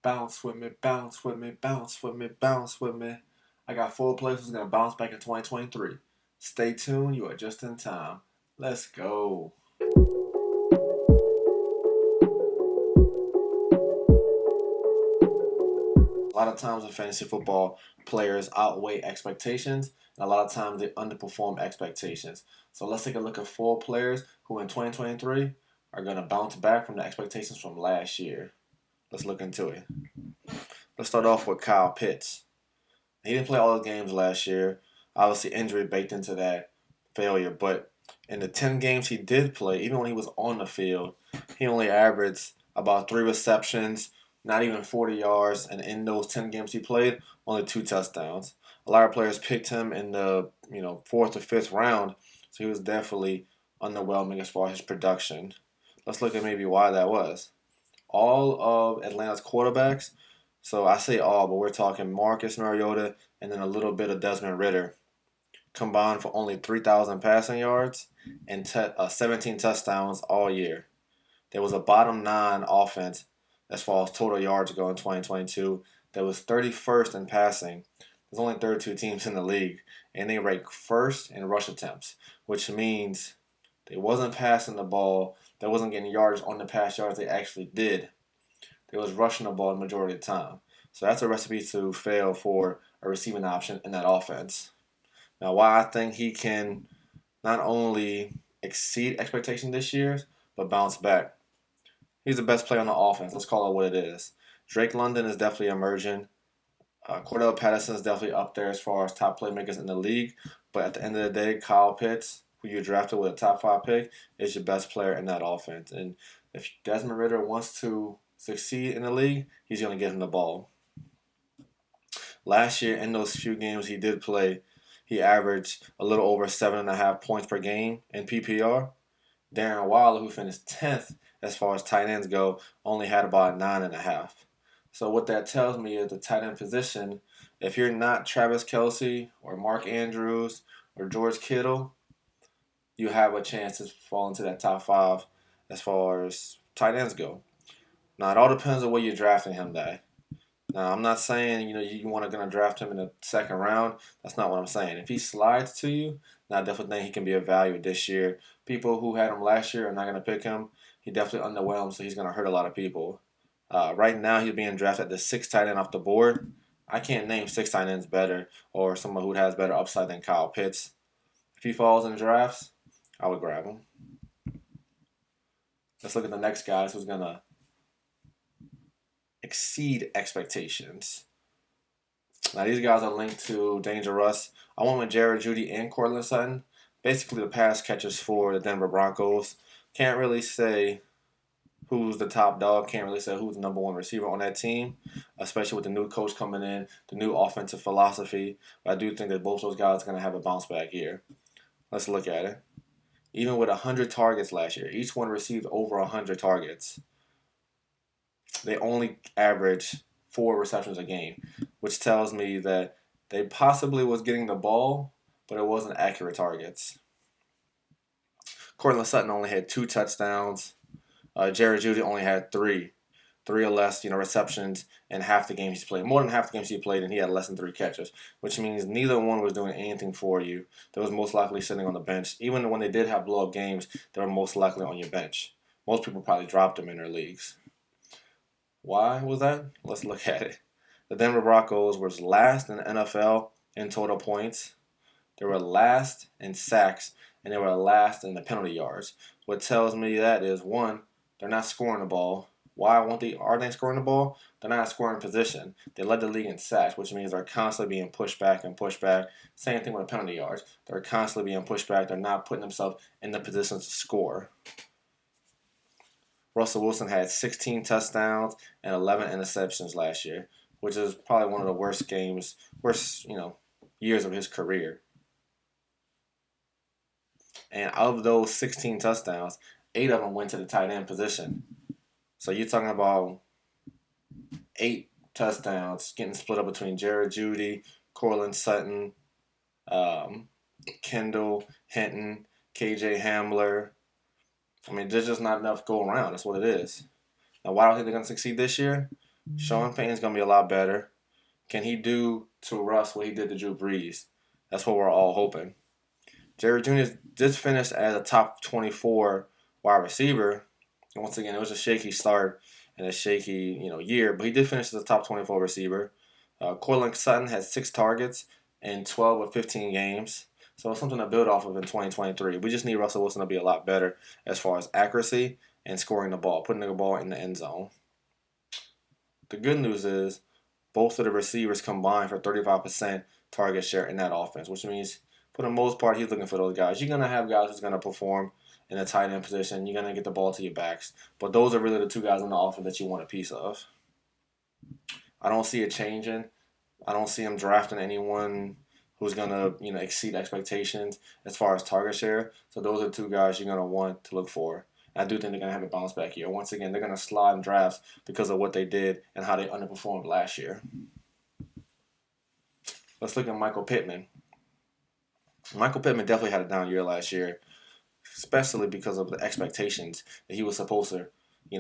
Bounce with me, bounce with me, bounce with me, bounce with me. I got 4 players who's going to bounce back in 2023. Stay tuned, you are just in time. Let's go. A lot of times in fantasy football, players outweigh expectations, and a lot of times they underperform expectations. So let's take a look at 4 players who in 2023 are going to bounce back from the expectations from last year. Let's look into it. Let's start off with Kyle Pitts. He didn't play all the games last year. Obviously, injury baked into that failure. But in the 10 games he did play, even when he was on the field, he only averaged about 3 receptions, not even 40 yards. And in those 10 games he played, only 2 touchdowns. A lot of players picked him in the fourth or fifth round, so he was definitely underwhelming as far as his production. Let's look at maybe why that was. All of Atlanta's quarterbacks, so I say all, but we're talking Marcus Mariota and then a little bit of Desmond Ritter, combined for only 3,000 passing yards and 17 touchdowns all year. There was a bottom 9 offense as far as total yards go in 2022 that was 31st in passing. There's only 32 teams in the league, and they rank first in rush attempts, which means they wasn't passing the ball. They wasn't getting yards on the pass yards they actually did. They was rushing the ball the majority of the time. So that's a recipe to fail for a receiving option in that offense. Now, why I think he can not only exceed expectation this year, but bounce back. He's the best player on the offense. Let's call it what it is. Drake London is definitely emerging. Cordell Patterson is definitely up there as far as top playmakers in the league. But at the end of the day, Kyle Pitts, who you drafted with a top 5 pick, is your best player in that offense. And if Desmond Ritter wants to succeed in the league, he's going to get him the ball. Last year, in those few games he did play, he averaged a little over 7.5 points per game in PPR. Darren Waller, who finished 10th as far as tight ends go, only had about 9.5. So what that tells me is the tight end position, if you're not Travis Kelce or Mark Andrews or George Kittle, you have a chance to fall into that top 5 as far as tight ends go. Now, it all depends on where you're drafting him at. Now, I'm not saying you want to gonna draft him in the second round. That's not what I'm saying. If he slides to you, then I definitely think he can be a value this year. People who had him last year are not gonna pick him. He definitely underwhelmed, so he's gonna hurt a lot of people. Right now, he's being drafted at the 6th tight end off the board. I can't name 6 tight ends better or someone who has better upside than Kyle Pitts. If he falls in drafts, I would grab him. Let's look at the next guys who's gonna exceed expectations. Now these guys are linked to Dangerous. I went with Jared Judy and Cortland Sutton. Basically the pass catchers for the Denver Broncos. Can't really say who's the top dog. Can't really say who's the number 1 receiver on that team, especially with the new coach coming in, the new offensive philosophy. But I do think that both those guys are going to have a bounce back year. Let's look at it. Even with 100 targets last year, each one received over 100 targets. They only averaged 4 receptions a game, which tells me that they possibly was getting the ball, but it wasn't accurate targets. Cortland Sutton only had 2 touchdowns. Jared Judy only had 3 or less, receptions in half the games he's played. More than half the games he played, and he had less than 3 catches, which means neither one was doing anything for you. They was most likely sitting on the bench. Even when they did have blow-up games, they were most likely on your bench. Most people probably dropped them in their leagues. Why was that? Let's look at it. The Denver Broncos was last in the NFL in total points. They were last in sacks, and they were last in the penalty yards. What tells me that is, one, they're not scoring the ball. Why are they scoring the ball? They're not scoring position. They led the league in sacks, which means they're constantly being pushed back and pushed back. Same thing with the penalty yards. They're constantly being pushed back. They're not putting themselves in the positions to score. Russell Wilson had 16 touchdowns and 11 interceptions last year, which is probably one of the worst years of his career. And out of those 16 touchdowns, 8 of them went to the tight end position. So you're talking about 8 touchdowns getting split up between Jared Judy, Cortland Sutton, Kendall, Hinton, KJ Hamler. I mean, there's just not enough to go around. That's what it is. Now, why do I think they're going to succeed this year? Sean Payton's going to be a lot better. Can he do to Russ what he did to Drew Brees? That's what we're all hoping. Jerry Jr. just finished as a top 24 wide receiver. And once again, it was a shaky start and a shaky year, but he did finish as a top 24 receiver. Cortland Sutton has 6 targets in 12 of 15 games. So it's something to build off of in 2023. We just need Russell Wilson to be a lot better as far as accuracy and scoring the ball, putting the ball in the end zone. The good news is both of the receivers combined for 35% target share in that offense, which means for the most part, he's looking for those guys. You're going to have guys who's going to perform in a tight end position. You're going to get the ball to your backs. But those are really the two guys in the offense that you want a piece of. I don't see it changing. I don't see him drafting anyone who's going to exceed expectations as far as target share. So those are the two guys you're going to want to look for. I do think they're going to have a bounce back year. Once again, they're going to slide in drafts because of what they did and how they underperformed last year. Let's look at Michael Pittman. Michael Pittman definitely had a down year last year, especially because of the expectations that he was supposed to,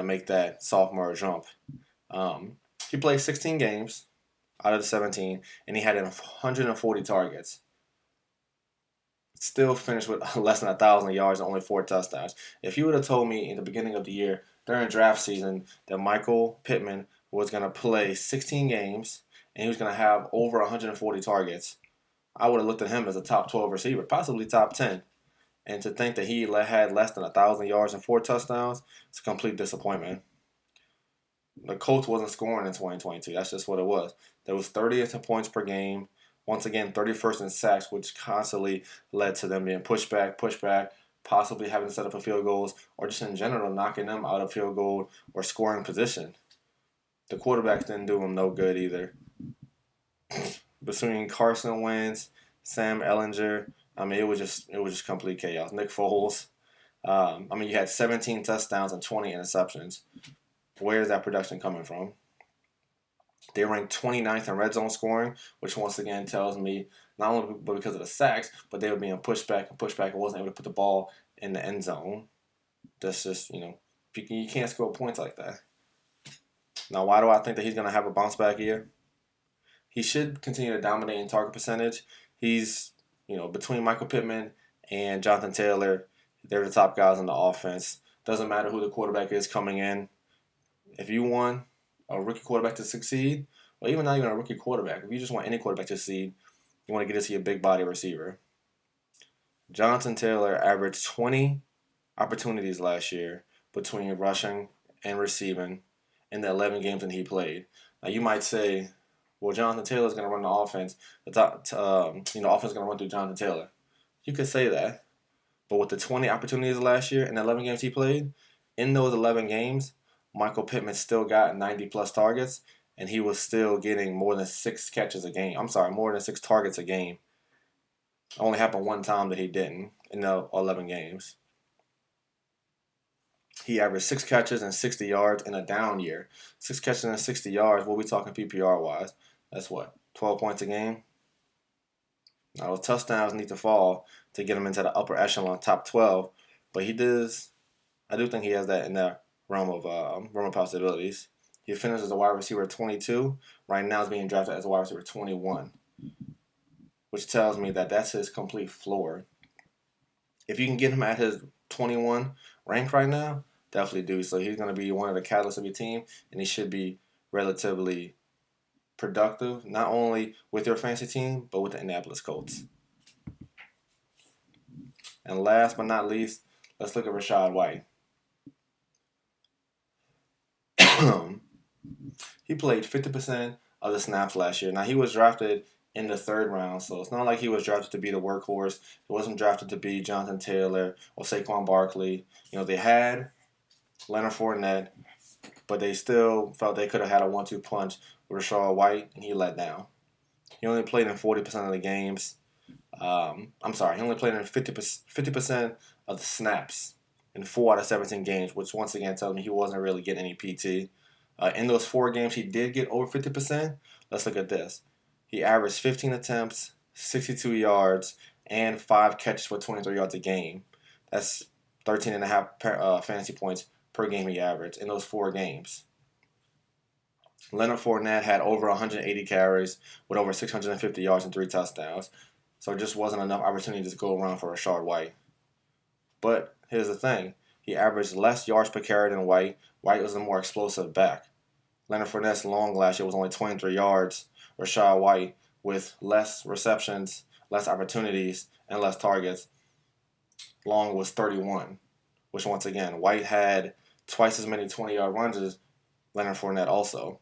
make that sophomore jump. He played 16 games out of the 17, and he had 140 targets. Still finished with less than 1,000 yards and only 4 touchdowns. If you would have told me in the beginning of the year during draft season that Michael Pittman was going to play 16 games and he was going to have over 140 targets, I would have looked at him as a top 12 receiver, possibly top 10. And to think that he had less than 1,000 yards and 4 touchdowns, it's a complete disappointment. The Colts wasn't scoring in 2022. That's just what it was. There was 30th in points per game. Once again, 31st in sacks, which constantly led to them being pushed back, possibly having to set up for field goals, or just in general knocking them out of field goal or scoring position. The quarterbacks didn't do them no good either. Between Carson Wentz, Sam Ellinger, it was just complete chaos. Nick Foles, you had 17 touchdowns and 20 interceptions. Where is that production coming from? They ranked 29th in red zone scoring, which once again tells me not only because of the sacks, but they were being pushed back and wasn't able to put the ball in the end zone. That's just, you can't score points like that. Now, why do I think that he's going to have a bounce back year? He should continue to dominate in target percentage. He's, between Michael Pittman and Jonathan Taylor, they're the top guys in the offense. Doesn't matter who the quarterback is coming in. If you want a rookie quarterback to succeed, or even not even a rookie quarterback, if you just want any quarterback to succeed, you want to get to see a big body receiver. Jonathan Taylor averaged 20 opportunities last year between rushing and receiving in the 11 games that he played. Now you might say, well, Jonathan Taylor is going to run the offense. Offense is going to run through Jonathan Taylor. You could say that, but with the 20 opportunities last year and the 11 games he played, in those 11 games, Michael Pittman still got 90 plus targets, and he was still getting more than 6 catches a game. More than 6 targets a game. It only happened one time that he didn't in the 11 games. He averaged 6 catches and 60 yards in a down year. 6 catches and 60 yards, what we talking PPR wise? That's what, 12 points a game? Now, those touchdowns need to fall to get him into the upper echelon, top 12. But I do think he has that in that realm of possibilities. He finished as a wide receiver 22. Right now, he's being drafted as a wide receiver 21, which tells me that that's his complete floor. If you can get him at his 21 rank right now, definitely do. So he's going to be one of the catalysts of your team, and he should be relatively productive, not only with your fantasy team, but with the Indianapolis Colts. And last but not least, let's look at Rashaad White. He played 50% of the snaps last year. Now, he was drafted in the 3rd round, so it's not like he was drafted to be the workhorse. He wasn't drafted to be Jonathan Taylor or Saquon Barkley. They had Leonard Fournette, but they still felt they could have had a 1-2 punch with Rashaad White, and he let down. He only played in 40% of the games. He only played in 50% of the snaps in 4 out of 17 games, which once again tells me he wasn't really getting any PT. In those 4 games, he did get over 50%. Let's look at this. He averaged 15 attempts, 62 yards, and 5 catches for 23 yards a game. That's 13.5 fantasy points per game he averaged in those 4 games. Leonard Fournette had over 180 carries with over 650 yards and 3 touchdowns. So it just wasn't enough opportunity to go around for Rashaad White. But here's the thing. He averaged less yards per carry than White. White was a more explosive back. Leonard Fournette's long last year was only 23 yards. Rashaad White, with less receptions, less opportunities, and less targets, long was 31. Which, once again, White had twice as many 20-yard runs as Leonard Fournette also.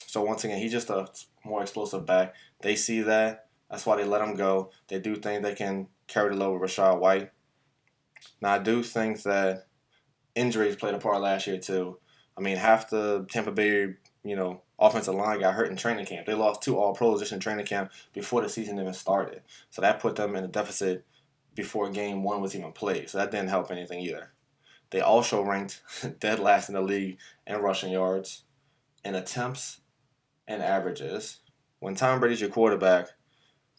So once again, he's just a more explosive back. They see that. That's why they let him go. They do think they can carry the load with Rashaad White. Now, I do think that injuries played a part last year too. I mean, half the Tampa Bay, offensive line got hurt in training camp. They lost 2 All-Pros just in training camp before the season even started. So that put them in a deficit before Game 1 was even played. So that didn't help anything either. They also ranked dead last in the league in rushing yards, in attempts, and averages. When Tom Brady's your quarterback,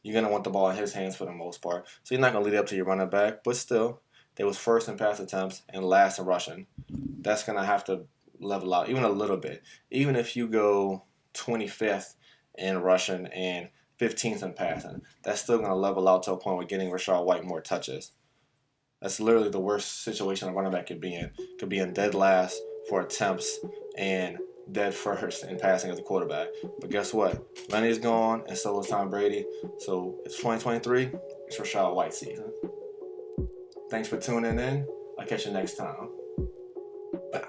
you're going to want the ball in his hands for the most part. So you're not going to lead up to your running back. But still, they was first in pass attempts and last in rushing. That's going to have to level out even a little bit. Even if you go 25th in rushing and 15th in passing, that's still going to level out to a point where getting Rashaad White more touches. That's literally the worst situation a running back could be in. Could be in dead last for attempts and dead first in passing as a quarterback. But guess what? Lenny's gone, and so is Tom Brady. So it's 2023. It's Rashaad White season. Thanks for tuning in. I'll catch you next time. Bye.